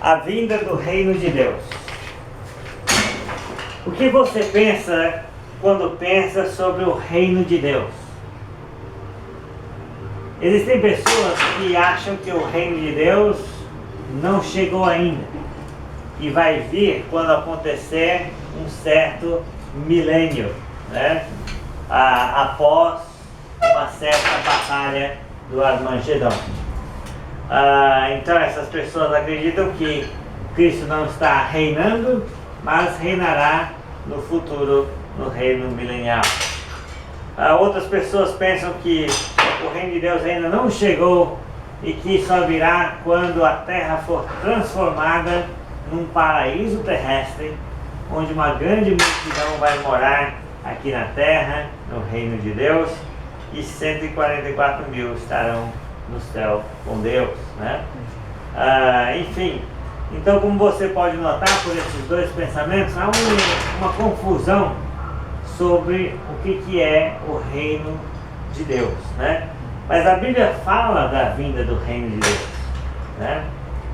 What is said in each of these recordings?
a vinda do reino de Deus. O que você pensa quando pensa sobre o reino de Deus? Existem pessoas que acham que o reino de Deus não chegou ainda e vai vir quando acontecer um certo milênio, né? Após uma certa batalha do Armagedão. Então essas pessoas acreditam que Cristo não está reinando, mas reinará no futuro, no reino milenial. Outras pessoas pensam que o reino de Deus ainda não chegou e que só virá quando a terra for transformada num paraíso terrestre, onde uma grande multidão vai morar aqui na terra, no reino de Deus, e 144 mil estarão no céu com Deus, né? Enfim, então, como você pode notar por esses dois pensamentos, há uma confusão sobre o que é o reino de Deus, né? Mas a Bíblia fala da vinda do reino de Deus, né?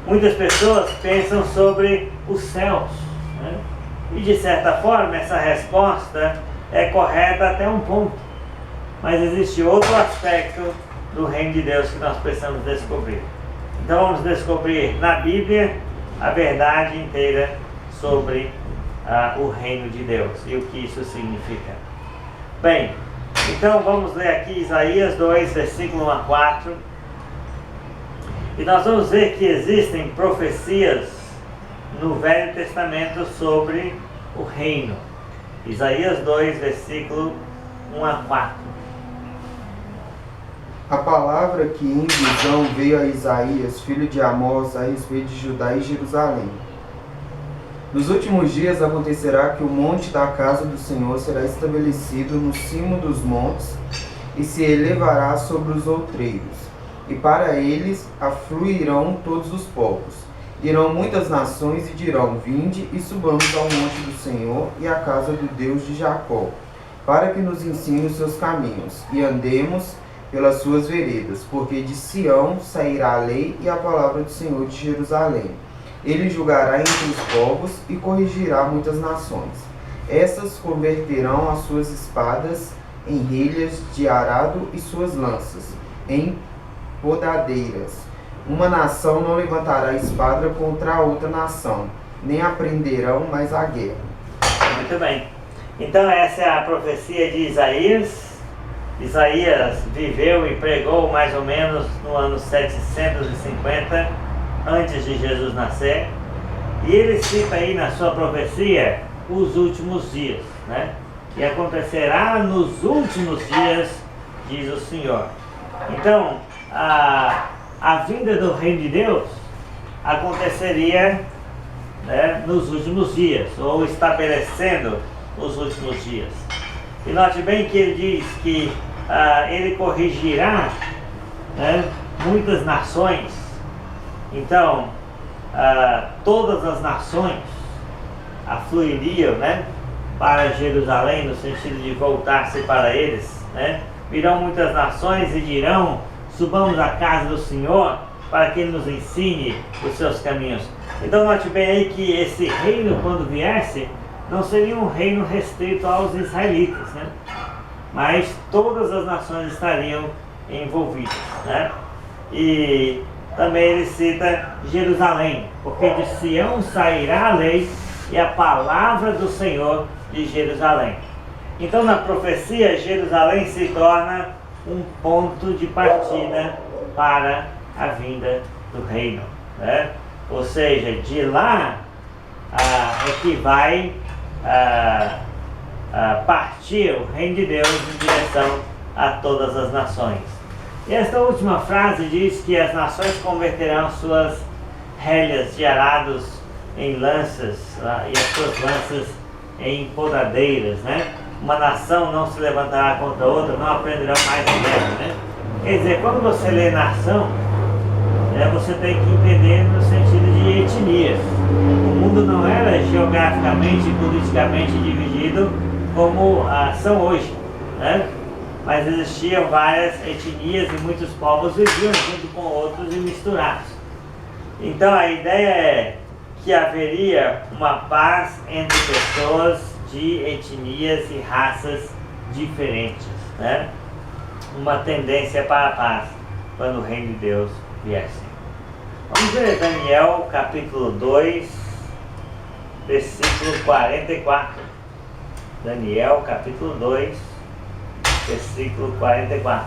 Muitas pessoas pensam sobre os céus, né? E de certa forma essa resposta é correta até um ponto, mas existe outro aspecto do reino de Deus que nós precisamos descobrir. Então vamos descobrir na Bíblia a verdade inteira sobre o reino de Deus e o que isso significa. Bem, então vamos ler aqui Isaías 2, versículo 1 a 4. E nós vamos ver que existem profecias no Velho Testamento sobre o reino. Isaías 2, versículo 1 a 4. A palavra que em visão veio a Isaías, filho de Amós, a respeito de Judá e Jerusalém. Nos últimos dias acontecerá que o monte da casa do Senhor será estabelecido no cimo dos montes e se elevará sobre os outreiros. E para eles afluirão todos os povos. Irão muitas nações e dirão: vinde e subamos ao monte do Senhor e à casa do Deus de Jacó, para que nos ensine os seus caminhos e andemos pelas suas veredas, porque de Sião sairá a lei e a palavra do Senhor de Jerusalém. Ele julgará entre os povos e corrigirá muitas nações. Essas converterão as suas espadas em relhas de arado e suas lanças em podadeiras. Uma nação não levantará espada contra a outra nação, nem aprenderão mais a guerra. Muito bem. Então essa é a profecia de Isaías. Isaías viveu e pregou mais ou menos no ano 750 antes de Jesus nascer, e ele cita aí na sua profecia os últimos dias, né? E acontecerá nos últimos dias, diz o Senhor. Então, a vinda do reino de Deus aconteceria, né, nos últimos dias, ou estabelecendo os últimos dias. E note bem que ele diz que ele corrigirá, né, muitas nações. Então, todas as nações afluiriam, né, para Jerusalém, no sentido de voltar-se para eles, né? Virão muitas nações e dirão: subamos à casa do Senhor para que Ele nos ensine os seus caminhos. Então note bem aí que esse reino, quando viesse, não seria um reino restrito aos israelitas, né? Mas todas as nações estariam envolvidas, né? E também ele cita Jerusalém, porque de Sião sairá a lei e a palavra do Senhor de Jerusalém. Então na profecia, Jerusalém se torna um ponto de partida para a vinda do reino, né? Ou seja, de lá é que vai partir o reino de Deus em direção a todas as nações. E esta última frase diz que as nações converterão suas relhas de arados em lanças, e as suas lanças em podadeiras, né? Uma nação não se levantará contra outra, não aprenderão mais a guerra, né? Quer dizer, quando você lê nação, você tem que entender no sentido de etnias. O mundo não era geograficamente e politicamente dividido como são hoje, né? Mas existiam várias etnias e muitos povos viviam junto com outros e misturados. Então a ideia é que haveria uma paz entre pessoas de etnias e raças diferentes, né? Uma tendência para a paz quando o reino de Deus viesse. Vamos ver Daniel capítulo 2, versículo 44. Daniel capítulo 2, versículo 44.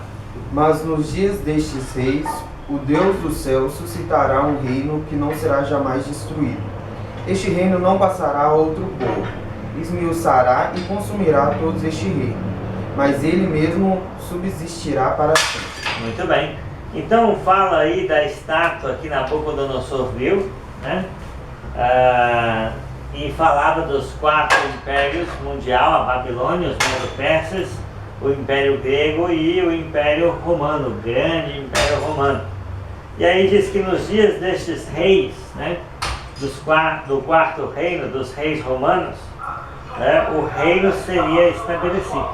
Mas nos dias destes reis, o Deus do céu suscitará um reino que não será jamais destruído. Este reino não passará a outro povo, esmiuçará e consumirá todos este reino, mas ele mesmo subsistirá para sempre. Muito bem. Então fala aí da estátua que Nabucodonosor viu, né? E falava dos 4 impérios mundial, a Babilônia, os Medo-Persas, o Império Grego e o Império Romano, o grande Império Romano. E aí diz que nos dias destes reis, né, do quarto reino, dos reis romanos, né, o reino seria estabelecido.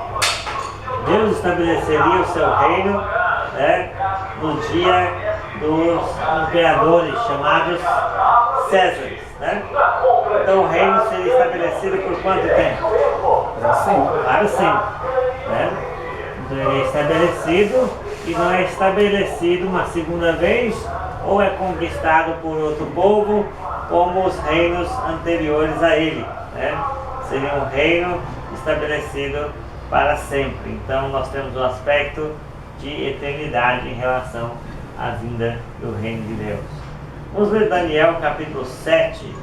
Deus estabeleceria o seu reino, né, no dia dos imperadores chamados Césares, né? Então o reino seria estabelecido por quanto tempo? Para sempre. Para sempre, né? Então ele é estabelecido e não é estabelecido uma segunda vez ou é conquistado por outro povo como os reinos anteriores a ele, né? Seria um reino estabelecido para sempre. Então nós temos um aspecto de eternidade em relação à vinda do reino de Deus. Vamos ler Daniel capítulo 7,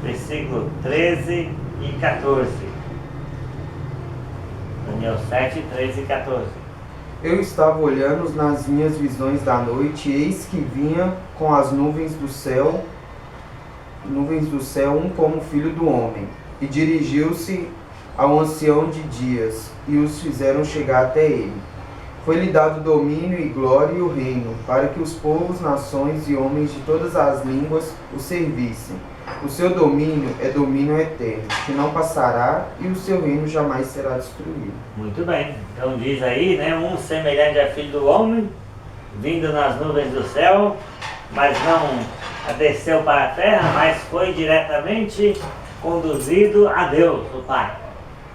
versículo 13 e 14. Daniel 7, 13 e 14. Eu estava olhando nas minhas visões da noite, e eis que vinha com as nuvens do céu, um como filho do homem, e dirigiu-se ao ancião de dias, e os fizeram chegar até ele. Foi-lhe dado domínio e glória e o reino, para que os povos, nações e homens de todas as línguas o servissem. O seu domínio é domínio eterno, que não passará, e o seu reino jamais será destruído. Muito bem. Então diz aí, né, um semelhante a filho do homem, vindo nas nuvens do céu, mas não desceu para a terra, mas foi diretamente conduzido a Deus, o Pai.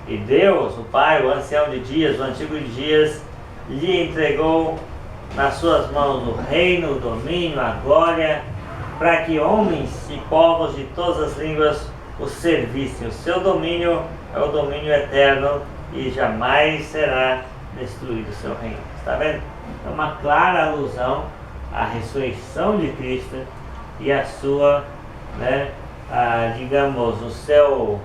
E Deus, o Pai, o ancião de dias, o antigo de dias, lhe entregou nas suas mãos o reino, o domínio, a glória, para que homens e povos de todas as línguas o servissem. O seu domínio é o domínio eterno e jamais será destruído o seu reino. Está vendo? É uma clara alusão à ressurreição de Cristo e a sua, né, digamos, o seu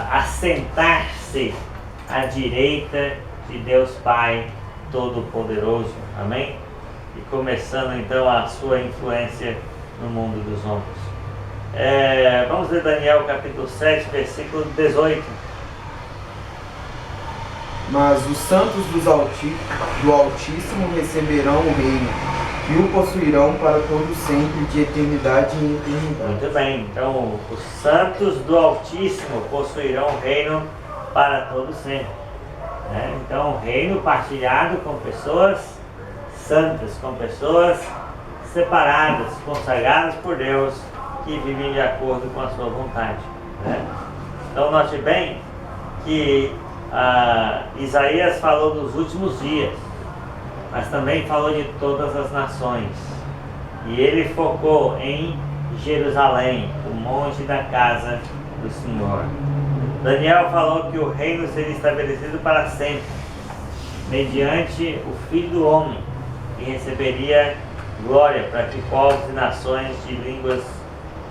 assentar-se à direita de Deus Pai Todo-Poderoso. Amém? E começando então a sua influência no mundo dos homens. Vamos ler Daniel capítulo 7, versículo 18. Mas os santos do Altíssimo receberão o reino, e o possuirão para todo sempre, de eternidade em eternidade. Muito bem, então os santos do Altíssimo possuirão o reino para todo sempre. Então o reino partilhado com pessoas santas, com pessoas separadas, consagradas por Deus, que vivem de acordo com a sua vontade. Então note bem que Isaías falou dos últimos dias, mas também falou de todas as nações. E ele focou em Jerusalém, o monte da casa do Senhor. Daniel falou que o reino seria estabelecido para sempre, mediante o Filho do Homem, que receberia glória para que povos e nações de línguas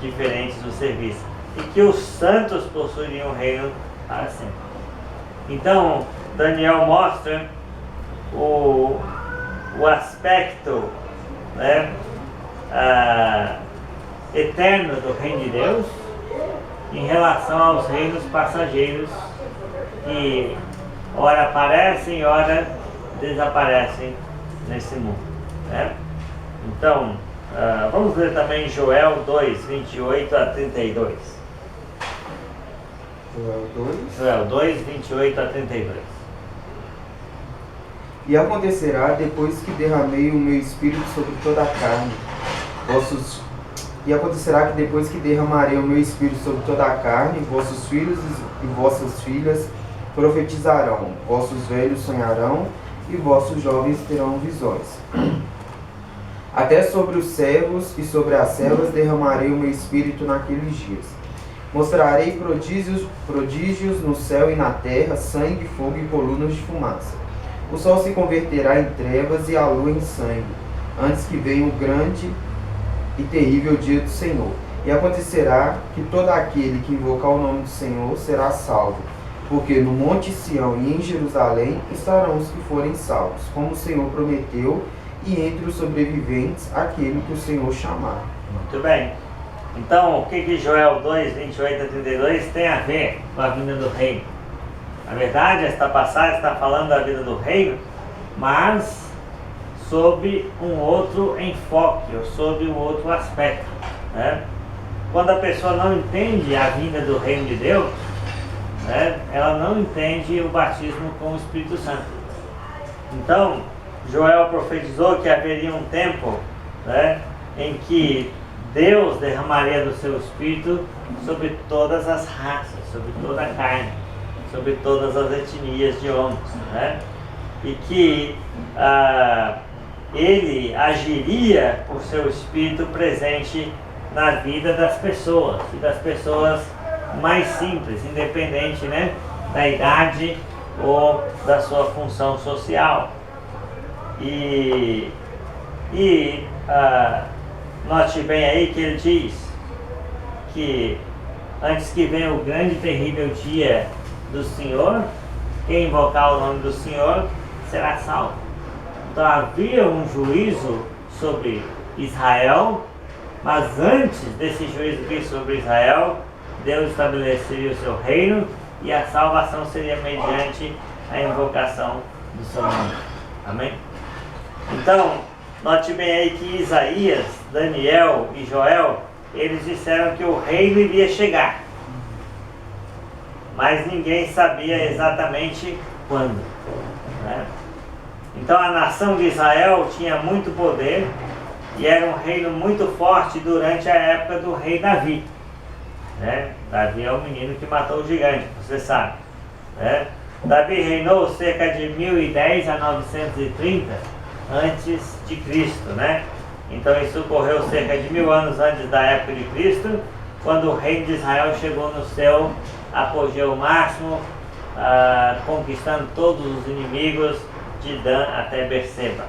diferentes o servissem. E que os santos possuiriam o reino para sempre. Então, Daniel mostra o aspecto, né, eterno do reino de Deus em relação aos reinos passageiros que ora aparecem e ora desaparecem nesse mundo. Então, vamos ler também Joel 2, 28 a 32. Joel 2, 28 a 32. E acontecerá, depois que derramei o meu espírito sobre toda a carne, E acontecerá que depois que derramarei o meu espírito sobre toda a carne, vossos filhos e vossas filhas profetizarão, vossos velhos sonharão e vossos jovens terão visões. Até sobre os servos e sobre as servas derramarei o meu espírito naqueles dias. Mostrarei prodígios no céu e na terra, sangue, fogo e colunas de fumaça. O sol se converterá em trevas e a lua em sangue, antes que venha o grande e terrível dia do Senhor. E acontecerá que todo aquele que invocar o nome do Senhor será salvo, porque no monte Sião e em Jerusalém estarão os que forem salvos, como o Senhor prometeu, e entre os sobreviventes aquele que o Senhor chamar. Muito bem. Então, o que Joel 2, 28 a 32 tem a ver com a vinda do reino? Na verdade, esta passagem está falando da vida do reino, mas sob um outro enfoque, ou sob um outro aspecto, né? Quando a pessoa não entende a vinda do reino de Deus, né, ela não entende o batismo com o Espírito Santo. Então, Joel profetizou que haveria um tempo, né, em que Deus derramaria do seu Espírito sobre todas as raças, sobre toda a carne, sobre todas as etnias de homens, né? E que ele agiria por seu Espírito presente na vida das pessoas, e das pessoas mais simples, independente, né, da idade ou da sua função social. Note bem aí que ele diz que antes que venha o grande e terrível dia do Senhor, quem invocar o nome do Senhor será salvo. Então havia um juízo sobre Israel, mas antes desse juízo vir sobre Israel, Deus estabeleceria o seu reino e a salvação seria mediante a invocação do seu nome. Amém? Então, note bem aí que Isaías, Daniel e Joel, eles disseram que o reino iria chegar, mas ninguém sabia exatamente quando, né? Então a nação de Israel tinha muito poder e era um reino muito forte durante a época do rei Davi, né? Davi é o menino que matou o gigante, você sabe, né? Davi reinou cerca de 1010 a 930 antes de Cristo, né? Então isso ocorreu cerca de 1000 anos antes da época de Cristo, quando o reino de Israel chegou no seu apogeu máximo, conquistando todos os inimigos de Dan até Berseba.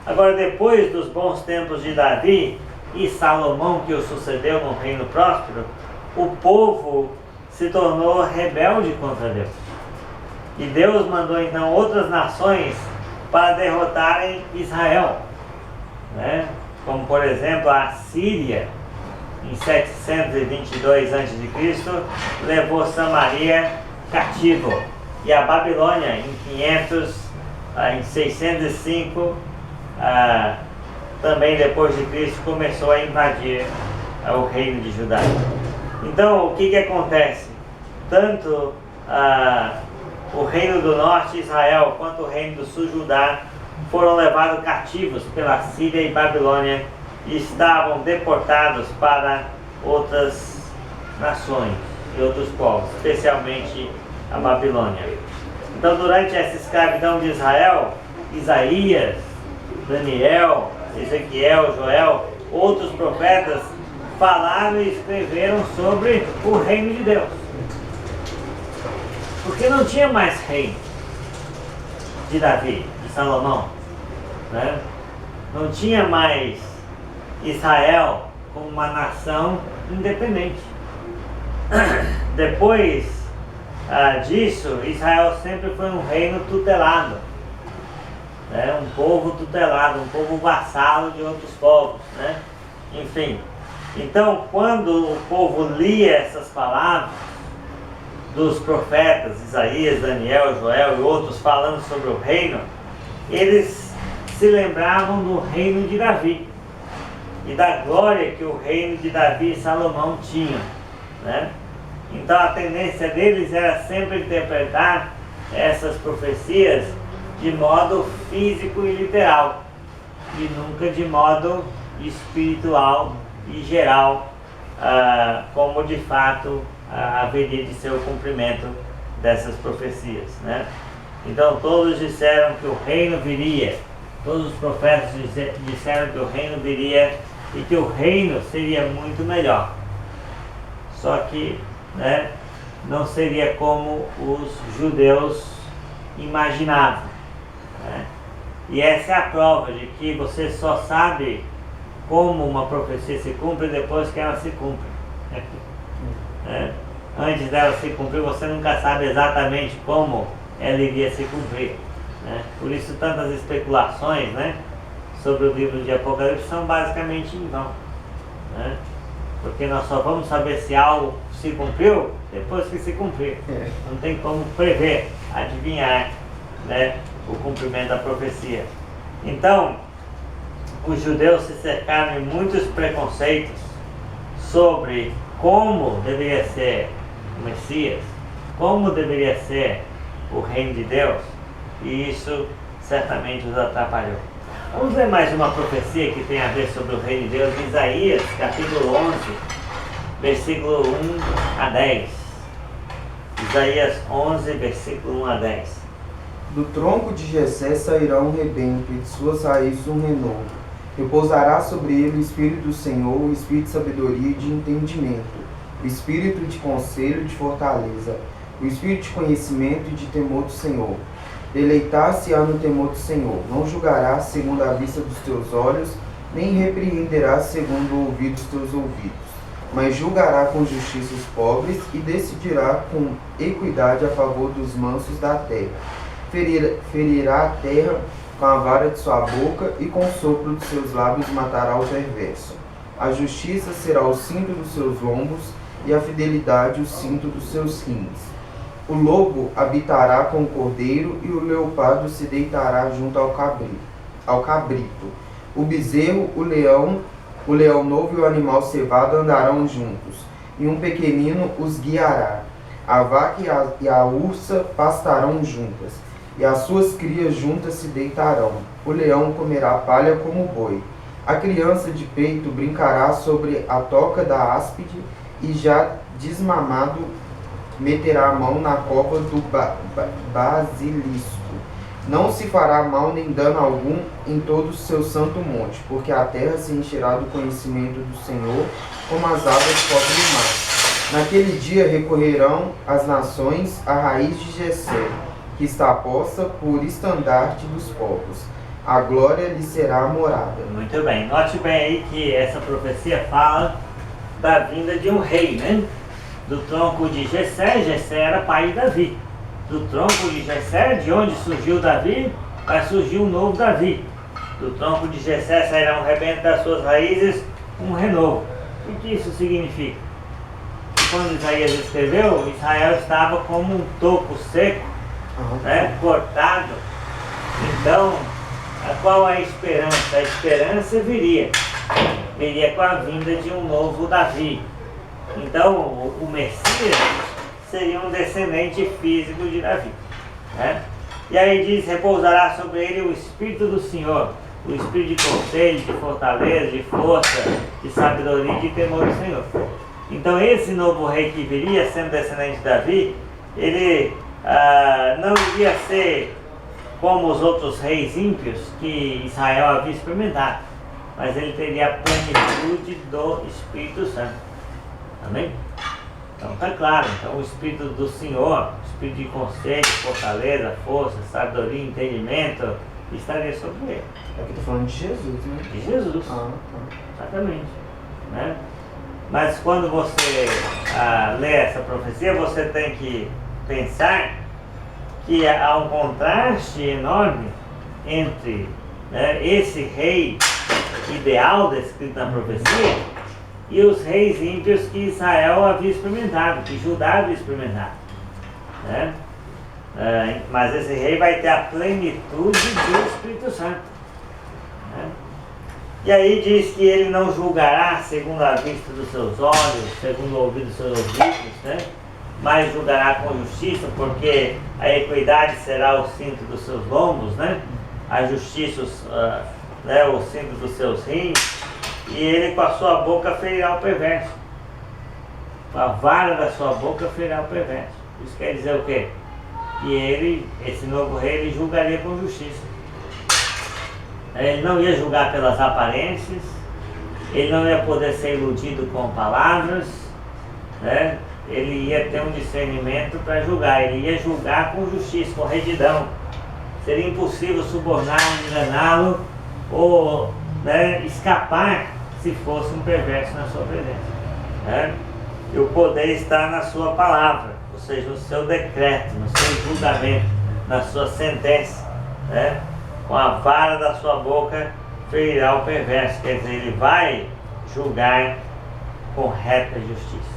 Agora, depois dos bons tempos de Davi e Salomão, que o sucedeu no reino próspero, o povo se tornou rebelde contra Deus. E Deus mandou então outras nações para derrotarem Israel, né? Como por exemplo a Síria, em 722 a.C., levou Samaria cativo, e a Babilônia em 605 também depois de Cristo começou a invadir o reino de Judá. Então o que acontece? Tanto o reino do norte, Israel, quanto o reino do sul, Judá, foram levados cativos pela Síria e Babilônia e estavam deportados para outras nações e outros povos, especialmente a Babilônia. Então, durante essa escravidão de Israel, Isaías, Daniel, Ezequiel, Joel, outros profetas falaram e escreveram sobre o reino de Deus. Porque não tinha mais reino de Davi, de Salomão, né? Não tinha mais Israel como uma nação independente. Depois disso, Israel sempre foi um reino tutelado, né? Um povo tutelado, um povo vassalo de outros povos, né? Enfim, então quando o povo lia essas palavras dos profetas Isaías, Daniel, Joel e outros falando sobre o reino, eles se lembravam do reino de Davi e da glória que o reino de Davi e Salomão tinham, né? Então a tendência deles era sempre interpretar essas profecias de modo físico e literal, e nunca de modo espiritual e geral, como de fato haveria de ser o cumprimento dessas profecias, né? Então todos disseram que o reino viria, todos os profetas disseram que o reino viria e que o reino seria muito melhor. Só que, né, não seria como os judeus imaginavam, né? E essa é a prova de que você só sabe como uma profecia se cumpre depois que ela se cumpre, né? Antes dela se cumprir, você nunca sabe exatamente como ela iria se cumprir, né? Por isso tantas especulações, né, sobre o livro de Apocalipse são basicamente em vão, né? Porque nós só vamos saber se algo se cumpriu depois que se cumprir. Não tem como prever, adivinhar, né, o cumprimento da profecia. Então, os judeus se cercaram de muitos preconceitos sobre como deveria ser o Messias, como deveria ser o reino de Deus, e isso certamente os atrapalhou. Vamos ler mais uma profecia que tem a ver sobre o reino de Deus, Isaías, capítulo 11, versículo 1 a 10. Isaías 11, versículo 1 a 10. Do tronco de Jessé sairá um rebento, e de suas raízes um renovo. Repousará sobre ele o Espírito do Senhor, o Espírito de sabedoria e de entendimento, o Espírito de conselho e de fortaleza, o Espírito de conhecimento e de temor do Senhor. Deleitar-se-á no temor do Senhor. Não julgará segundo a vista dos teus olhos, nem repreenderá segundo o ouvido dos teus ouvidos, mas julgará com justiça os pobres e decidirá com equidade a favor dos mansos da terra. Ferirá a terra com a vara de sua boca e com o sopro de seus lábios matará o perverso. A justiça será o cinto dos seus lombos e a fidelidade o cinto dos seus rins. O lobo habitará com o cordeiro e o leopardo se deitará junto ao cabrito. O bezerro, o leão novo e o animal cevado andarão juntos, e um pequenino os guiará. A vaca e a ursa pastarão juntas, e as suas crias juntas se deitarão. O leão comerá palha como boi. A criança de peito brincará sobre a toca da áspide, e já desmamado meterá a mão na cova do basilisco. Não se fará mal nem dano algum em todo o seu santo monte, porque a terra se encherá do conhecimento do Senhor, como as águas cobrem o mar. Naquele dia recorrerão as nações à raiz de Jessé, que está posta por estandarte dos povos. A glória lhe será a morada. Muito bem. Note bem aí que essa profecia fala da vinda de um rei, né? Do tronco de Jessé. Jessé era pai de Davi. Do tronco de Jessé, de onde surgiu Davi, vai surgir um novo Davi. Do tronco de Jessé sairá um rebento das suas raízes, um renovo. O que isso significa? Quando Isaías escreveu, Israel estava como um toco seco, né, cortado. Então, qual a esperança? A esperança viria com a vinda de um novo Davi. Então, o Messias seria um descendente físico de Davi, né? E aí diz, repousará sobre ele o Espírito do Senhor, o Espírito de conselho, de fortaleza, de força, de sabedoria e de temor do Senhor. Então esse novo rei que viria, sendo descendente de Davi, ele não iria ser como os outros reis ímpios que Israel havia experimentado, mas ele teria a plenitude do Espírito Santo. Amém? Então está claro, então o Espírito do Senhor, o Espírito de conselho, fortaleza, força, sabedoria, entendimento, estaria sobre ele. Aqui está falando de Jesus, né? De Jesus, exatamente, né? Mas quando você lê essa profecia, você tem que pensar que há um contraste enorme entre, né, esse rei ideal descrito na profecia e os reis ímpios que Israel havia experimentado, que Judá havia experimentado, né? Mas esse rei vai ter a plenitude do Espírito Santo, né? E aí diz que ele não julgará segundo a vista dos seus olhos, segundo o ouvido dos seus ouvidos, né? Mas julgará com justiça, porque a equidade será o cinto dos seus lombos, né? A justiça, né, o cinto dos seus rins, e ele com a sua boca ferirá o perverso. Com a vara da sua boca ferirá o perverso. Isso quer dizer o quê? Que ele, esse novo rei, ele julgaria com justiça. Ele não ia julgar pelas aparências, ele não ia poder ser iludido com palavras, né? Ele ia ter um discernimento para julgar, ele ia julgar com justiça, com retidão. Seria impossível suborná-lo, enganá-lo ou, né, escapar se fosse um perverso na sua presença, né? E o poder está na sua palavra, ou seja, no seu decreto, no seu julgamento, na sua sentença, né? Com a vara da sua boca ferirá o perverso, quer dizer, ele vai julgar com reta justiça,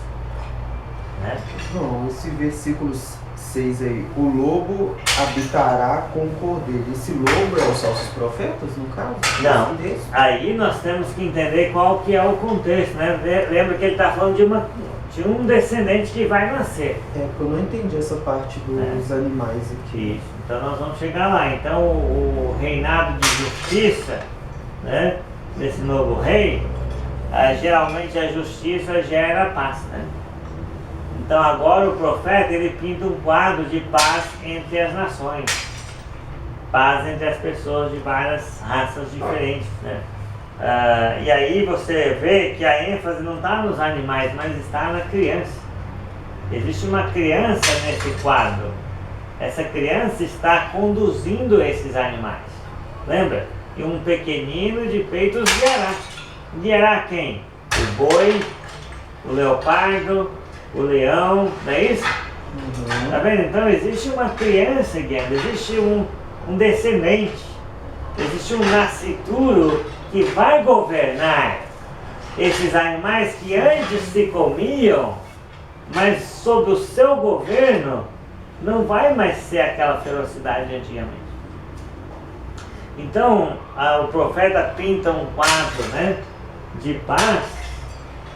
né? Não, esse versículo 6 aí, o lobo habitará com o cordeiro. Esse lobo é os falsos profetas, no caso? Não, aí nós temos que entender qual que é o contexto, né? Lembra que ele está falando de um descendente que vai nascer. É, porque eu não entendi essa parte dos animais aqui. Isso, então nós vamos chegar lá. Então o reinado de justiça, né, desse novo rei, geralmente a justiça gera paz, né? Então agora o profeta, ele pinta um quadro de paz entre as nações, paz entre as pessoas de várias raças diferentes, né? E aí você vê que a ênfase não está nos animais, mas está na criança. Existe uma criança nesse quadro. Essa criança está conduzindo esses animais. Lembra? E um pequenino de peitos guiará. Guiará quem? O boi, o leopardo, o leão, não é isso? Uhum. Tá vendo? Então existe uma criança guiando, existe um descendente, existe um nascituro que vai governar esses animais que antes se comiam, mas sob o seu governo não vai mais ser aquela ferocidade de antigamente. Então o profeta pinta um quadro, né, de paz,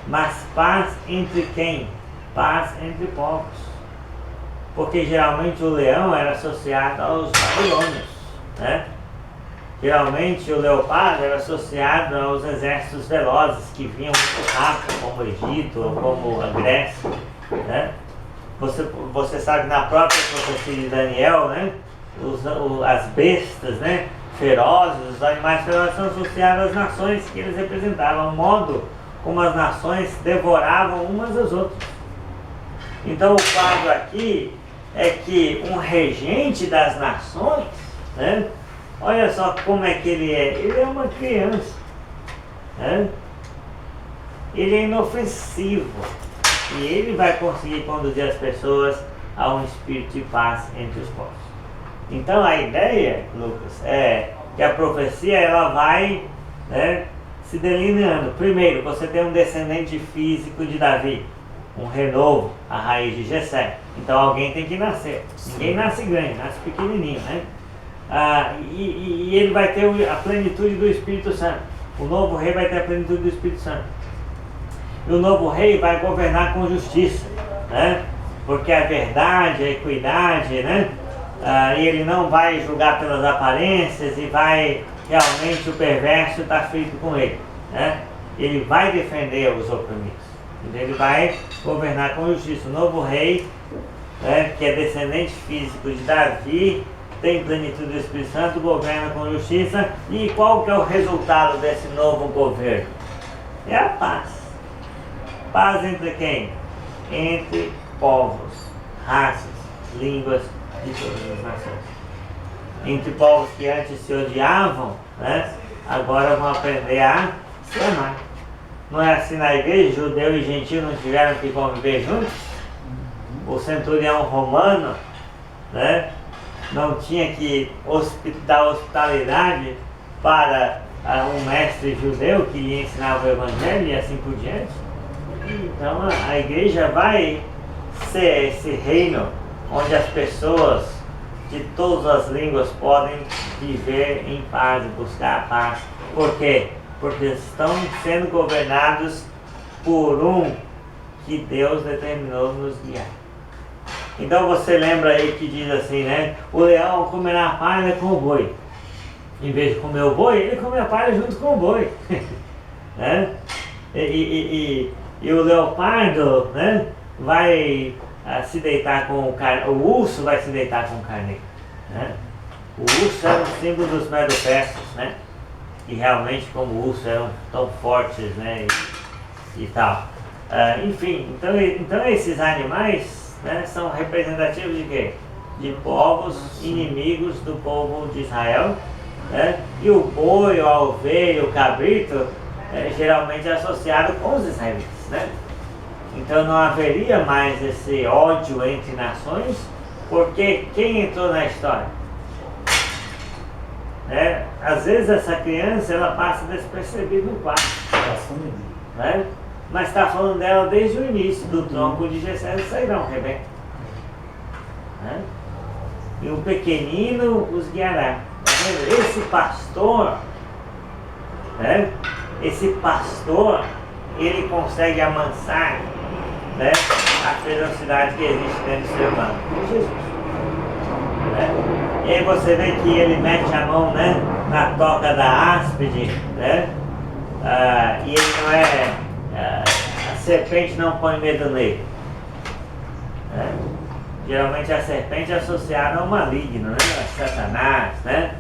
mas paz entre quem? Paz entre povos. Porque geralmente o leão era associado aos babilônios, né? Geralmente o leopardo era associado aos exércitos velozes que vinham muito rápido, como o Egito ou como a Grécia, né? Você sabe, na própria profecia de Daniel, né, as bestas, né, ferozes, os animais ferozes são associados às nações que eles representavam, o modo como as nações devoravam umas às outras. Então o quadro aqui é que um regente das nações, né, olha só como é que ele é uma criança, né? Ele é inofensivo e ele vai conseguir conduzir as pessoas a um espírito de paz entre os povos. Então a ideia, Lucas, é que a profecia ela vai, né, se delineando. Primeiro, você tem um descendente físico de Davi, um renovo, a raiz de Jessé. Então alguém tem que nascer. Ninguém nasce grande, nasce pequenininho, né? E ele vai ter a plenitude do Espírito Santo. O novo rei vai ter a plenitude do Espírito Santo. E o novo rei vai governar com justiça, né? Porque a verdade, a equidade, né? E ele não vai julgar pelas aparências e vai realmente o perverso está feito com ele, né? Ele vai defender os oprimidos. Ele vai governar com justiça. O novo rei, né, que é descendente físico de Davi, tem plenitude do Espírito Santo, governa com justiça. E qual que é o resultado desse novo governo? É a paz. Paz entre quem? Entre povos, raças, línguas de todas as nações. Entre povos que antes se odiavam, né, agora vão aprender a se amar. Não é assim na igreja? Judeu e gentil não tiveram que conviver juntos? O centurião romano, né, não tinha que dar hospitalidade para um mestre judeu que lhe ensinava o evangelho e assim por diante. Então a igreja vai ser esse reino onde as pessoas de todas as línguas podem viver em paz e buscar a paz. Por quê? Porque estão sendo governados por um que Deus determinou nos guiar. Então você lembra aí que diz assim, né? O leão comerá a palha com o boi. Em vez de comer o boi, ele come a palha junto com o boi. né? E o leopardo, né, vai se deitar com o urso vai se deitar com o carneiro, né? O urso era um símbolo dos medo-persas, né? E realmente como o urso eram tão fortes, né? E tal. Enfim, então esses animais, né, são representativos de quê? De povos inimigos do povo de Israel, né? E o boi, a ovelha, o cabrito geralmente é associado com os israelitas, né? Então não haveria mais esse ódio entre nações, porque quem entrou na história? Às vezes essa criança ela passa despercebida no quarto, né? Mas está falando dela desde o início, do tronco de Jessé sairá um rebento, né? E o pequenino os guiará. Tá vendo? Esse pastor, né? Esse pastor, ele consegue amansar, né, a ferocidade que existe dentro do ser humano. É Jesus. Né? E aí você vê que ele mete a mão, né, na toca da áspide, né? E ele não a serpente não põe medo nele. Né? Geralmente a serpente é associada ao maligno, né? A Satanás, né?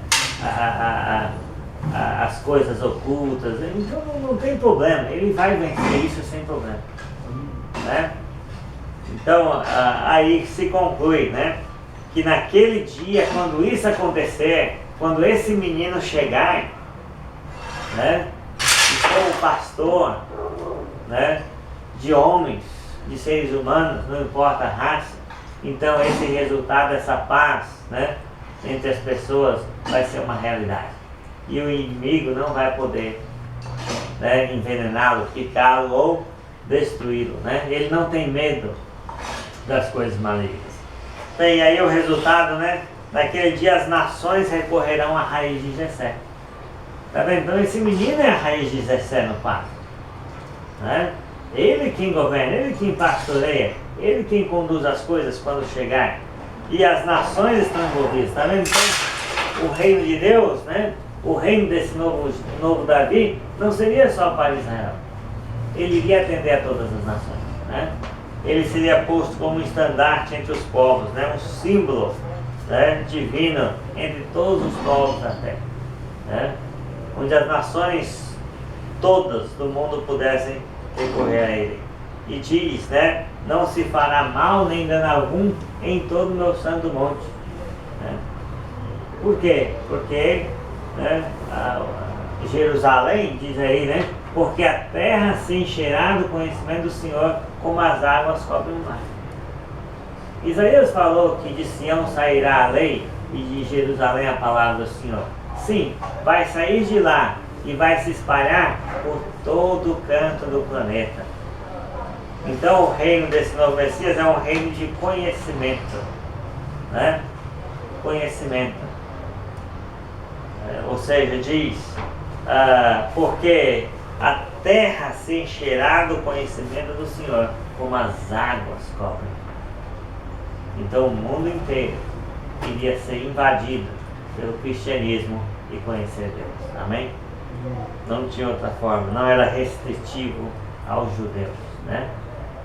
As coisas ocultas. Então não tem problema, ele vai vencer isso sem problema. Né? Então aí se conclui, né, que naquele dia, quando isso acontecer, quando esse menino chegar, né, e for o pastor, né, de homens, de seres humanos, não importa a raça, então esse resultado, essa paz, né, entre as pessoas vai ser uma realidade. E o inimigo não vai poder, né, envenená-lo, picá-lo ou destruí-lo, né? Ele não tem medo das coisas malignas. E aí o resultado, né? Naquele dia as nações recorrerão à raiz de Jessé. Tá vendo? Então esse menino é a raiz de Jessé no pacto, né? Ele quem governa, ele quem pastoreia, ele quem conduz as coisas quando chegar. E as nações estão envolvidas, tá vendo? Então o reino de Deus, né? O reino desse novo Davi não seria só para Israel. Ele iria atender a todas as nações, né? Ele seria posto como um estandarte entre os povos, né? Um símbolo, né, divino entre todos os povos da terra, né? Onde as nações todas do mundo pudessem recorrer a ele. E diz, né? Não se fará mal nem dano algum em todo o meu santo monte, né? Por quê? Porque, né, Jerusalém, diz aí, né? Porque a terra se encherá do conhecimento do Senhor, como as águas cobrem o mar. Isaías falou que de Sião sairá a lei e de Jerusalém a palavra do Senhor. Sim, vai sair de lá e vai se espalhar por todo o canto do planeta. Então o reino desse novo Messias é um reino de conhecimento, né? Conhecimento. Ou seja, diz, porque a terra se encherá do conhecimento do Senhor, como as águas cobrem. Então o mundo inteiro iria ser invadido pelo cristianismo e conhecer Deus. Amém? Não tinha outra forma, não era restritivo aos judeus, né?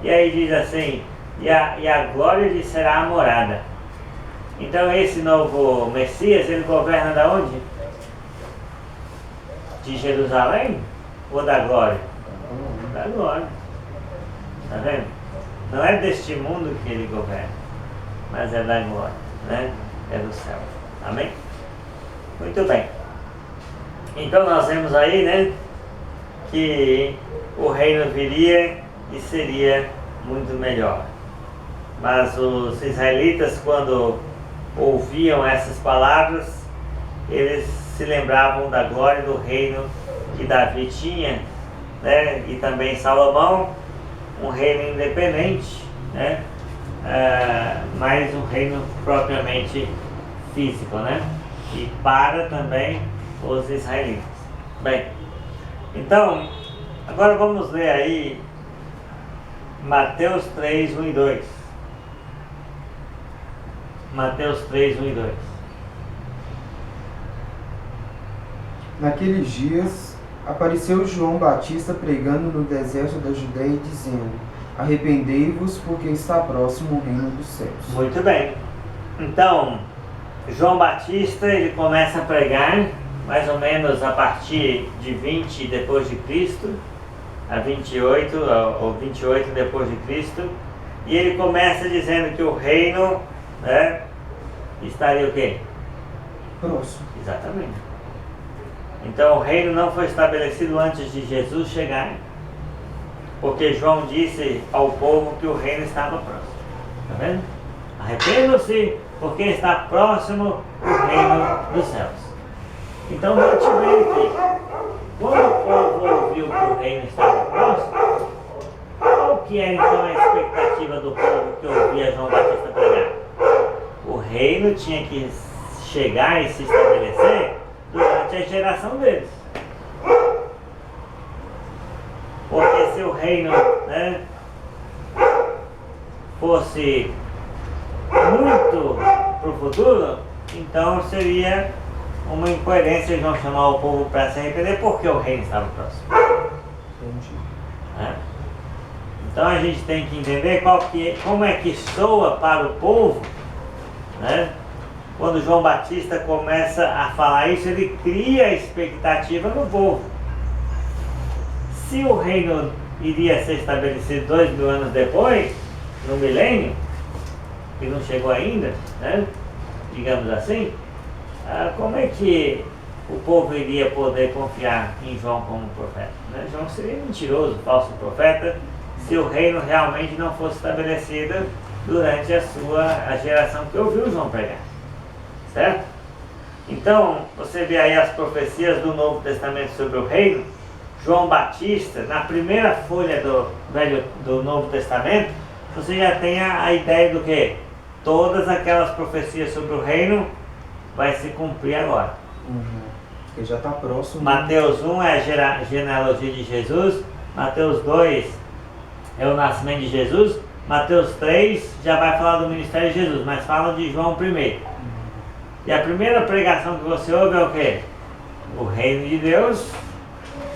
E aí diz assim, e a glória lhe será a morada. Então esse novo Messias, ele governa da onde? De Jerusalém ou da glória? Da glória. Tá vendo? Não é deste mundo que ele governa, mas é da glória, né? É do céu. Amém? Muito bem. Então nós vemos aí, né, que o reino viria e seria muito melhor. Mas os israelitas, quando ouviam essas palavras, eles se lembravam da glória do reino que Davi tinha, né? E também Salomão, um reino independente, né? Mas um reino propriamente físico, né? E para também os israelitas. Bem, então, agora vamos ler aí Mateus 3, 1 e 2. Mateus 3, 1 e 2. Naqueles dias Apareceu João Batista pregando no deserto da Judéia, dizendo: arrependei-vos, porque está próximo o reino dos céus. Muito bem. Então, João Batista, ele começa a pregar mais ou menos a partir de 20 depois de Cristo, a 28 ou 28 depois de Cristo, e ele começa dizendo que o reino, né, estaria o quê? Próximo. Exatamente. Então o reino não foi estabelecido antes de Jesus chegar, porque João disse ao povo que o reino estava próximo. Está vendo? Arrependam-se, porque está próximo o reino dos céus. Então note bem que quando o povo ouviu que o reino estava próximo, qual que era então a expectativa do povo que ouvia João Batista pregar? O reino tinha que chegar e se estabelecer durante a geração deles. Porque se o reino, né, fosse muito para o futuro, então seria uma incoerência de não chamar o povo para se arrepender, porque o reino estava próximo. Entendi. Né? Então a gente tem que entender como é que soa para o povo, né? Quando João Batista começa a falar isso, ele cria a expectativa no povo. Se o reino iria ser estabelecido 2000 anos depois, no milênio, que não chegou ainda, né? Digamos assim, como é que o povo iria poder confiar em João como profeta? Né? João seria mentiroso, falso profeta, se o reino realmente não fosse estabelecido durante a geração que ouviu João pregar. Certo? Então, você vê aí as profecias do Novo Testamento sobre o reino. João Batista, na primeira folha do Novo Testamento, você já tem a ideia do que? Todas aquelas profecias sobre o reino vai se cumprir agora. Porque já está próximo. Mateus 1 é a genealogia de Jesus, Mateus 2 é o nascimento de Jesus, Mateus 3 já vai falar do ministério de Jesus, mas fala de João primeiro. E a primeira pregação que você ouve é o quê? O reino de Deus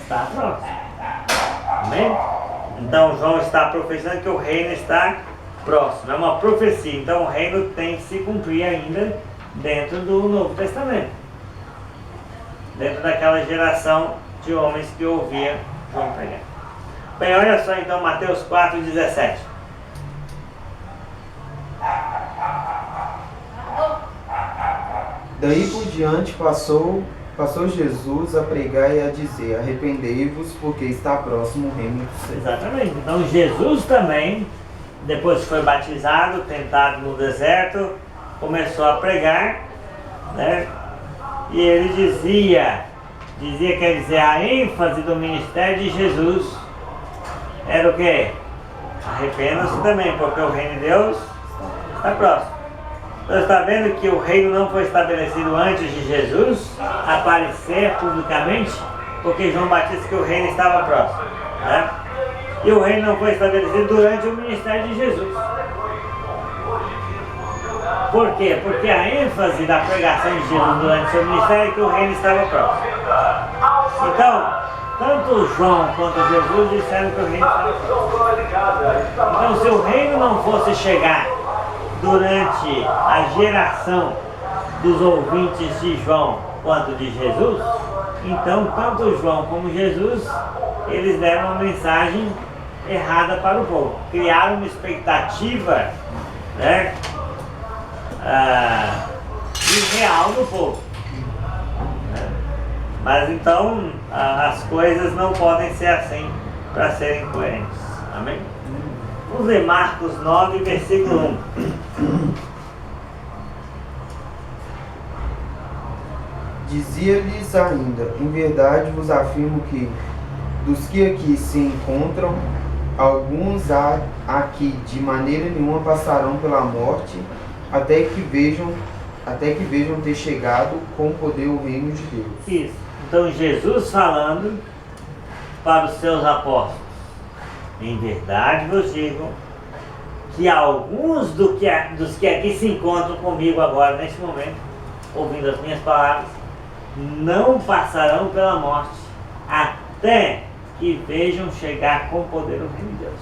está próximo. Amém? Então João está profetizando que o reino está próximo. É uma profecia. Então o reino tem que se cumprir ainda dentro do Novo Testamento. Dentro daquela geração de homens que ouviam João pregar. Bem, olha só então Mateus 4,17. Daí por diante passou Jesus a pregar e a dizer: arrependei-vos, porque está próximo o reino dos céus. Exatamente. Então Jesus também, depois que foi batizado, tentado no deserto, começou a pregar, né? E ele dizia, quer dizer, a ênfase do ministério de Jesus era o quê? Arrependam-se também, porque o reino de Deus está próximo. Você está vendo que o reino não foi estabelecido antes de Jesus aparecer publicamente, porque João Batista disse que o reino estava próximo, né? E o reino não foi estabelecido durante o ministério de Jesus. Por quê? Porque a ênfase da pregação de Jesus durante o seu ministério é que o reino estava próximo. Então, tanto João quanto Jesus disseram que o reino estava próximo. Então, se o reino não fosse chegar durante a geração dos ouvintes de João quanto de Jesus, então tanto João como Jesus, eles deram uma mensagem errada para o povo, criaram uma expectativa, né, irreal no povo. Mas então as coisas não podem ser assim para serem coerentes. Amém? Vamos ler Marcos 9, versículo 1. Dizia-lhes ainda: em verdade vos afirmo que, dos que aqui se encontram, alguns há aqui de maneira nenhuma passarão pela morte, até que vejam ter chegado com poder o reino de Deus. Isso. Então Jesus falando para os seus apóstolos: em verdade vos digo que alguns dos que aqui se encontram comigo agora, neste momento, ouvindo as minhas palavras, não passarão pela morte, até que vejam chegar com poder o reino de Deus.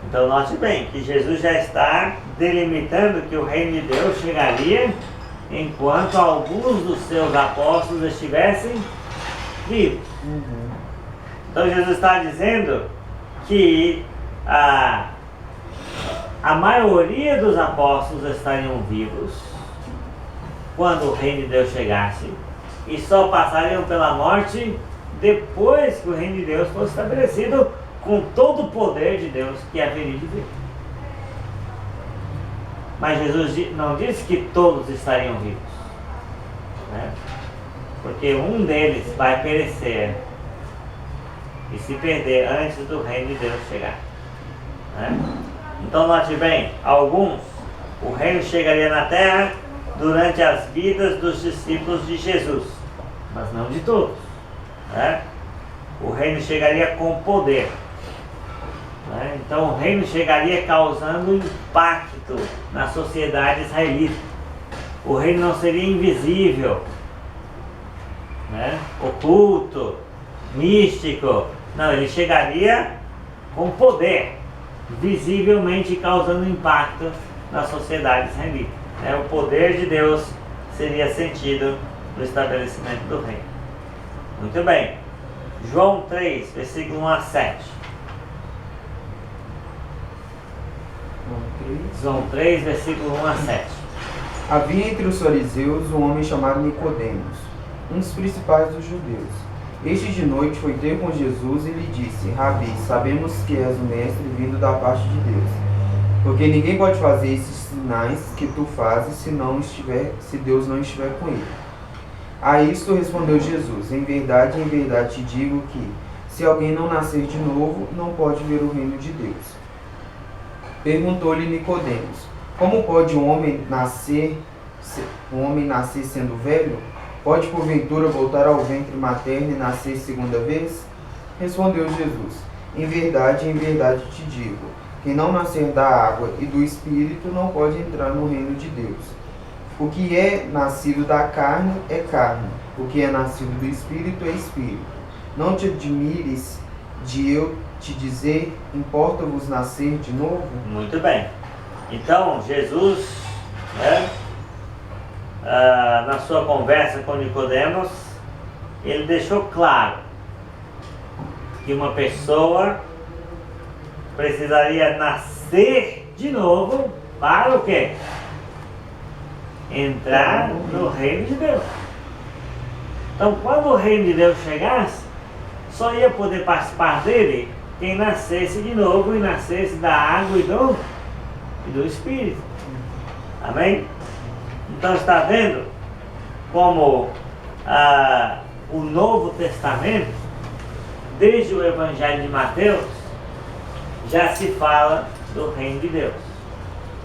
Então note bem que Jesus já está delimitando que o reino de Deus chegaria enquanto alguns dos seus apóstolos estivessem vivos. Então Jesus está dizendo que a maioria dos apóstolos estariam vivos quando o reino de Deus chegasse e só passariam pela morte depois que o reino de Deus fosse estabelecido com todo o poder de Deus que haveria de vir. Mas Jesus não disse que todos estariam vivos, né? Porque um deles vai perecer e se perder antes do reino de Deus chegar, né? Então note bem, alguns, o reino chegaria na terra durante as vidas dos discípulos de Jesus, mas não de todos, né? O reino chegaria com poder, né? Então o reino chegaria causando impacto na sociedade israelita. O reino não seria invisível, né? Oculto, místico. Não, ele chegaria com poder, visivelmente causando impacto na sociedade israelita. O poder de Deus seria sentido no estabelecimento do reino. Muito bem. João 3, versículo 1 a 7. João 3, versículo 1 a 7. Havia entre os fariseus um homem chamado Nicodemos, um dos principais dos judeus. Este de noite foi ter com Jesus e lhe disse: Rabi, sabemos que és o mestre vindo da parte de Deus, porque ninguém pode fazer esses sinais que tu fazes se Deus não estiver com ele. A isto respondeu Jesus: em verdade te digo que, se alguém não nascer de novo, não pode ver o reino de Deus. Perguntou-lhe Nicodemos: como pode um homem nascer sendo velho? Pode porventura voltar ao ventre materno e nascer segunda vez? Respondeu Jesus: em verdade te digo, quem não nascer da água e do Espírito não pode entrar no reino de Deus. O que é nascido da carne é carne, o que é nascido do Espírito é Espírito. Não te admires de eu te dizer, importa-vos nascer de novo? Muito bem. Então, Jesus, na sua conversa com Nicodemos, ele deixou claro que uma pessoa precisaria nascer de novo para o quê? Entrar no reino de Deus. Então, quando o reino de Deus chegasse, só ia poder participar dele quem nascesse de novo e nascesse da água e do Espírito. Amém? Então está vendo como o Novo Testamento, desde o Evangelho de Mateus, já se fala do reino de Deus.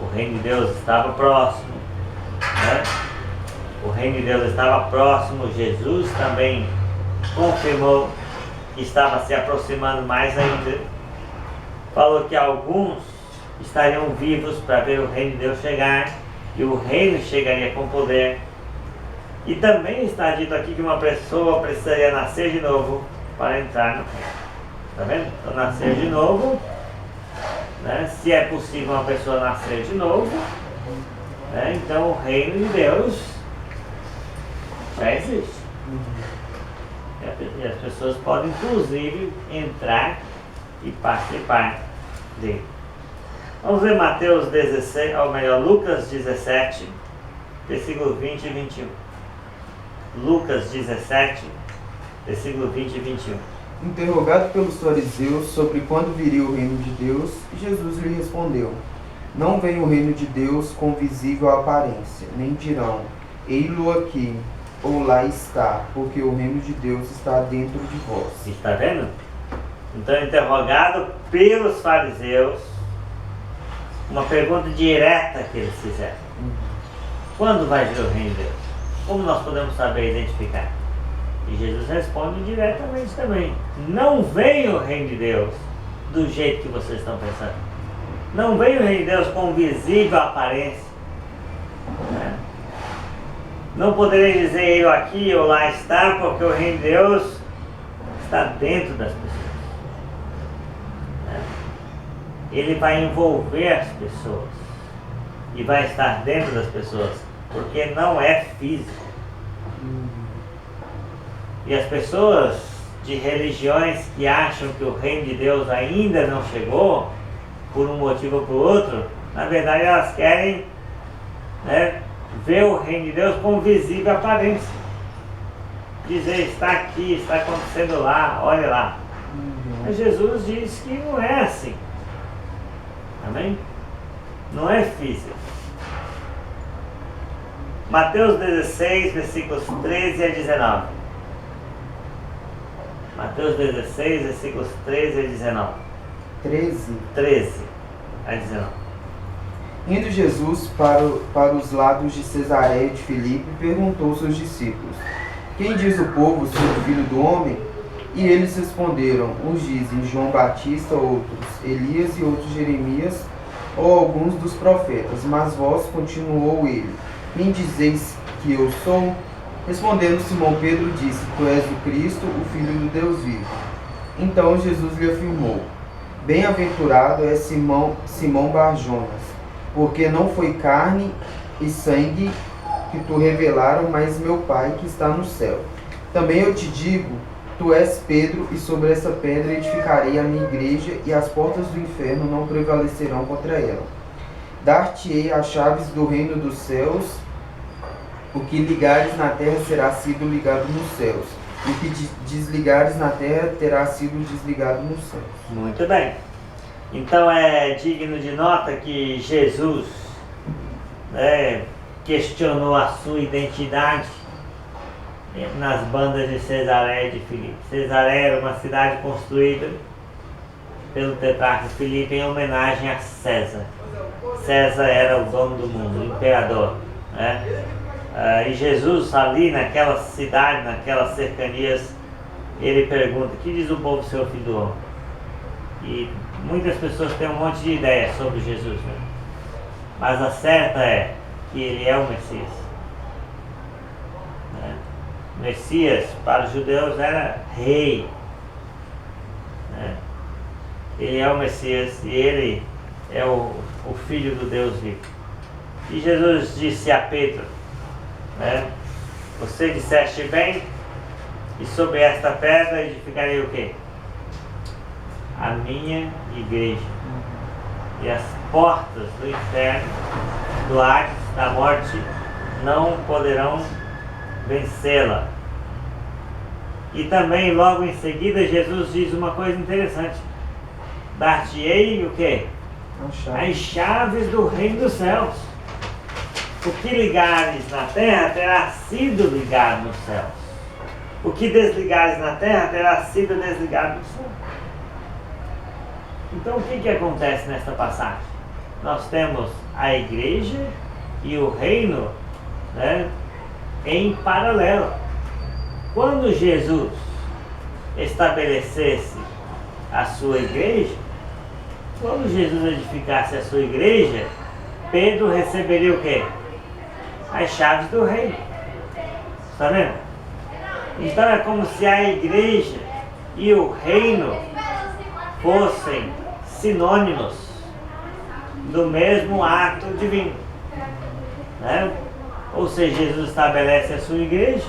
O reino de Deus estava próximo, né? O reino de Deus estava próximo. Jesus também confirmou que estava se aproximando mais ainda. Falou que alguns estariam vivos para ver o reino de Deus chegar, e o reino chegaria com poder. E também está dito aqui que uma pessoa precisaria nascer de novo para entrar no reino. Está vendo? Então, nascer de novo, né? Se é possível uma pessoa nascer de novo, né? Então o reino de Deus já existe. E as pessoas podem, inclusive, entrar e participar dele. Vamos ver Mateus 16, ou melhor, Lucas 17, versículo 20 e 21. Lucas 17, versículo 20 e 21. Interrogado pelos fariseus sobre quando viria o reino de Deus, Jesus lhe respondeu: não vem o reino de Deus com visível aparência, nem dirão, ei-lo aqui, ou lá está, porque o reino de Deus está dentro de vós. Está vendo? Então, interrogado pelos fariseus, uma pergunta direta que eles fizeram: quando vai vir o reino de Deus? Como nós podemos saber identificar? E Jesus responde diretamente também: não vem o reino de Deus do jeito que vocês estão pensando. Não vem o reino de Deus com visível aparência, né? Não poderei dizer eu aqui ou lá está, porque o reino de Deus estar dentro das pessoas. Né? Ele vai envolver as pessoas e vai estar dentro das pessoas, porque não é físico. E as pessoas de religiões que acham que o reino de Deus ainda não chegou, por um motivo ou por outro, na verdade elas querem, né, ver o reino de Deus com visível aparência. Dizer, está aqui, está acontecendo lá, olha lá. Mas Jesus diz que não é assim. Amém? Não é físico. Mateus 16, versículos 13 a 19. Mateus 16, versículos 13 a 19. 13 a 19. Indo Jesus para os lados de Cesareia de Filipe, perguntou aos seus discípulos: quem diz o povo ser o Filho do Homem? E eles responderam: uns dizem João Batista, outros Elias e outros Jeremias, ou alguns dos profetas. Mas vós, continuou ele, quem dizeis que eu sou? Respondendo Simão Pedro disse: tu és o Cristo, o Filho do Deus vivo. Então Jesus lhe afirmou: bem-aventurado é Simão Barjonas, porque não foi carne e sangue que tu revelaram, mas meu Pai que está no céu. Também eu te digo, tu és Pedro, e sobre essa pedra edificarei a minha igreja, e as portas do inferno não prevalecerão contra ela. Dar-te-ei as chaves do reino dos céus. O que ligares na terra será sido ligado nos céus, e o que desligares na terra terá sido desligado nos céus. Muito bem. Então é digno de nota que Jesus, né, questionou a sua identidade nas bandas de Cesareia de Filipe. Cesareia era uma cidade construída pelo tetrarca Filipe em homenagem a César. César era o dono do mundo, o imperador, né? E Jesus ali naquela cidade, naquelas cercanias, ele pergunta: que diz o povo ser o Filho do Homem? E muitas pessoas têm um monte de ideias sobre Jesus, né? Mas a certa é que ele é o Messias, né? Messias para os judeus era rei, né? Ele é o Messias e ele é o Filho do Deus vivo. E Jesus disse a Pedro, né? Você disseste bem, e sobre esta pedra edificarei o quê? A minha igreja. E as portas do inferno, do Hades, da morte, não poderão vencê-la. E também logo em seguida Jesus diz uma coisa interessante: dar-te-ei o quê? As chaves do reino dos céus. O que ligares na terra terá sido ligado nos céus. O que desligares na terra terá sido desligado no céu. Então o que acontece nesta passagem? Nós temos a igreja e o reino, né, em paralelo. Quando Jesus estabelecesse a sua igreja, quando Jesus edificasse a sua igreja, Pedro receberia o quê? As chaves do reino. Está vendo? Então é como se a igreja e o reino fossem sinônimos do mesmo ato divino, né? Ou seja, Jesus estabelece a sua igreja,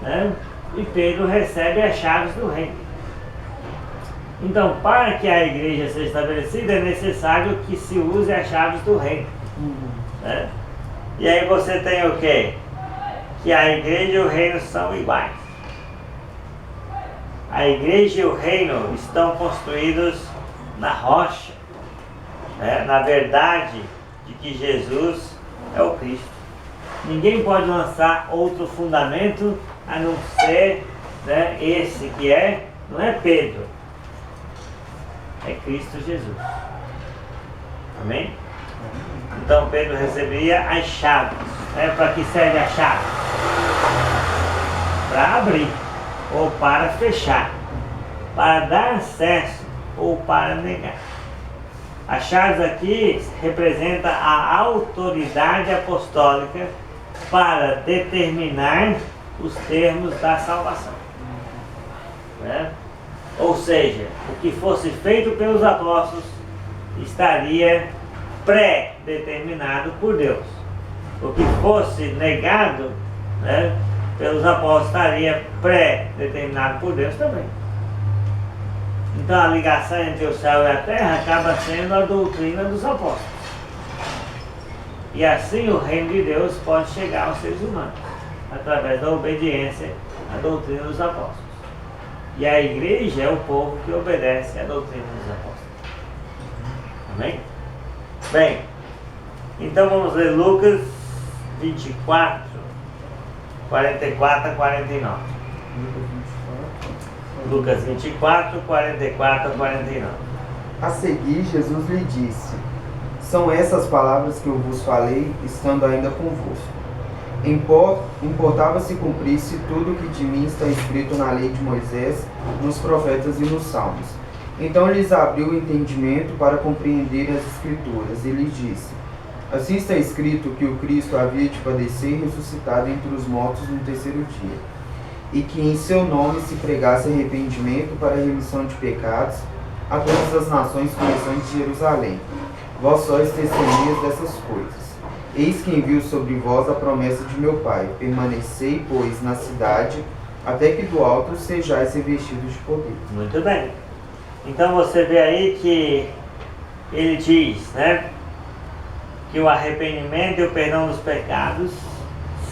né? E Pedro recebe as chaves do reino. Então, para que a igreja seja estabelecida, é necessário que se use as chaves do reino, né? E aí você tem o quê? Que a igreja e o reino são iguais. A igreja e o reino estão construídos na rocha, né? Na verdade de que Jesus é o Cristo. Ninguém pode lançar outro fundamento a não ser, né, esse que é, não é Pedro, é Cristo Jesus. Amém? Então Pedro receberia as chaves, né? Para que serve a chave? Para abrir ou para fechar, para dar acesso ou para negar. As chaves aqui representa a autoridade apostólica para determinar os termos da salvação. né? Ou seja, o que fosse feito pelos apóstolos estaria pré-determinado por Deus. O que fosse negado, né, pelos apóstolos estaria pré-determinado por Deus também. Então a ligação entre o céu e a terra acaba sendo a doutrina dos apóstolos. E assim o reino de Deus pode chegar aos seres humanos, através da obediência à doutrina dos apóstolos. E a igreja é o povo que obedece à doutrina dos apóstolos. Amém? Bem, então vamos ler Lucas 24, 44 a 49. Lucas 24, 44 a 49. A seguir, Jesus lhe disse: são essas palavras que eu vos falei, estando ainda convosco. Importava se cumprisse tudo o que de mim está escrito na lei de Moisés, nos profetas e nos salmos. Então lhes abriu o entendimento para compreender as Escrituras, e lhes disse: assim está escrito que o Cristo havia de padecer e ressuscitar entre os mortos no terceiro dia, e que em seu nome se pregasse arrependimento para a remissão de pecados a todas as nações, começando de Jerusalém. Vós sois testemunhas dessas coisas. Eis que envio sobre vós a promessa de meu Pai. Permanecei, pois, na cidade, até que do alto sejais revestidos de poder. Muito bem. Então você vê aí que ele diz, né, que o arrependimento e o perdão dos pecados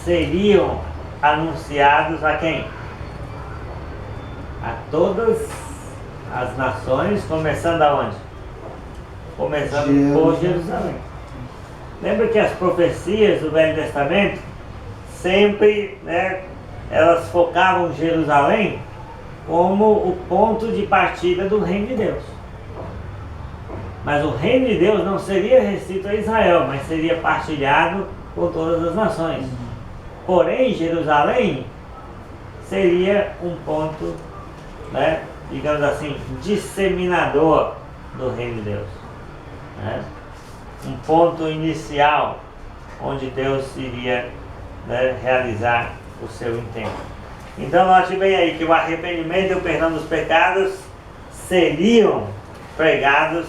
seriam anunciados a quem? A todas as nações, começando aonde? Começando por Jerusalém. Lembra que as profecias do Velho Testamento sempre, né, elas focavam Jerusalém como o ponto de partida do reino de Deus. Mas o reino de Deus não seria restrito a Israel, mas seria partilhado por todas as nações. Porém, Jerusalém seria um ponto, né, digamos assim, disseminador do reino de Deus, né? Um ponto inicial onde Deus iria, né, realizar o seu intento. Então note bem aí que o arrependimento e o perdão dos pecados seriam pregados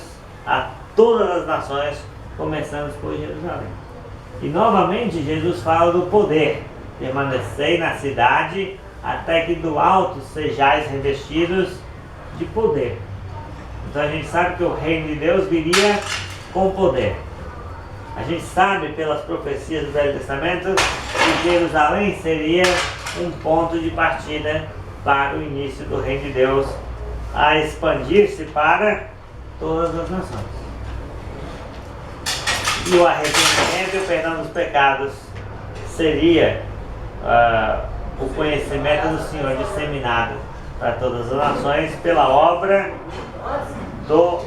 a todas as nações, começando por Jerusalém. E novamente Jesus fala do poder: permanecei na cidade até que do alto sejais revestidos de poder. Então a gente sabe que o reino de Deus viria com poder. A gente sabe pelas profecias do Velho Testamento que Jerusalém seria um ponto de partida para o início do reino de Deus a expandir-se para todas as nações. E o arrependimento e o perdão dos pecados seria o conhecimento do Senhor disseminado para todas as nações pela obra do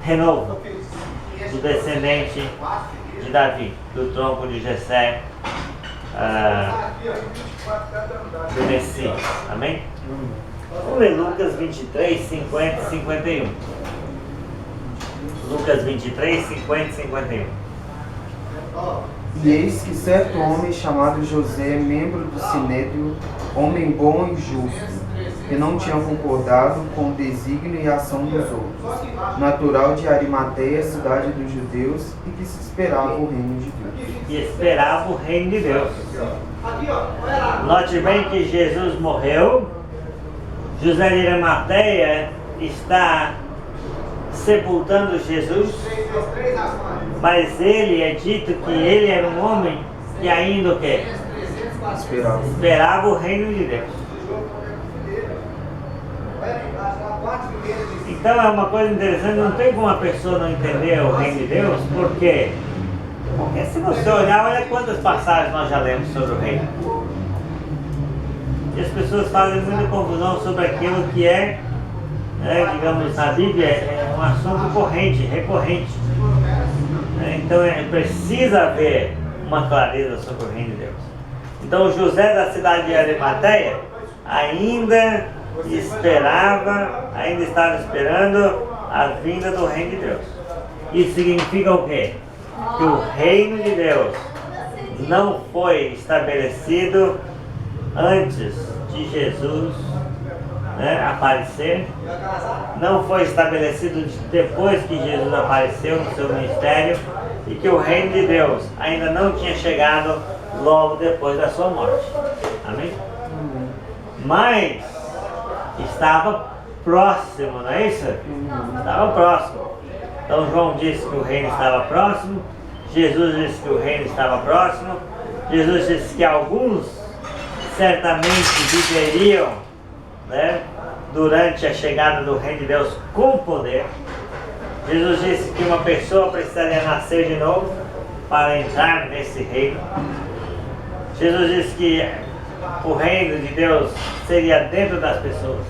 renovo, do descendente de Davi, do tronco de Jessé, do Messias. Amém? Vamos ler Lucas 23, 50 e 51. Lucas 23, 50 e 51. E eis que certo homem chamado José, membro do Sinédrio, homem bom e justo, que não tinha concordado com o desígnio e a ação dos outros, natural de Arimateia, cidade dos judeus, e que se esperava o reino de Deus. E esperava o reino de Deus. Note bem que Jesus morreu, José de Arimateia está sepultando Jesus, mas ele é dito que ele era um homem que ainda o quê? Esperava o reino de Deus. Então é uma coisa interessante, não tem como a pessoa não entender o reino de Deus, por quê? Porque se você olhar, olha quantas passagens nós já lemos sobre o reino. E as pessoas fazem muita confusão sobre aquilo que é, digamos, na Bíblia, é um assunto corrente, recorrente. Então precisa haver uma clareza sobre o reino de Deus. Então José da cidade de Arimateia ainda estava esperando a vinda do reino de Deus. Isso significa o quê? Que o reino de Deus não foi estabelecido antes de Jesus, né, aparecer. Não foi estabelecido depois que Jesus apareceu no seu ministério e que o reino de Deus ainda não tinha chegado logo depois da sua morte. Amém? Mas estava próximo, não é isso? Estava próximo. Então João disse que o reino estava próximo, Jesus disse que o reino estava próximo, Jesus disse que alguns certamente viveriam, né, durante a chegada do reino de Deus com poder. Jesus disse que uma pessoa precisaria nascer de novo para entrar nesse reino. Jesus disse que o reino de Deus seria dentro das pessoas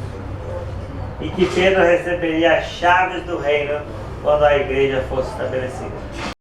e que Pedro receberia as chaves do reino quando a igreja fosse estabelecida.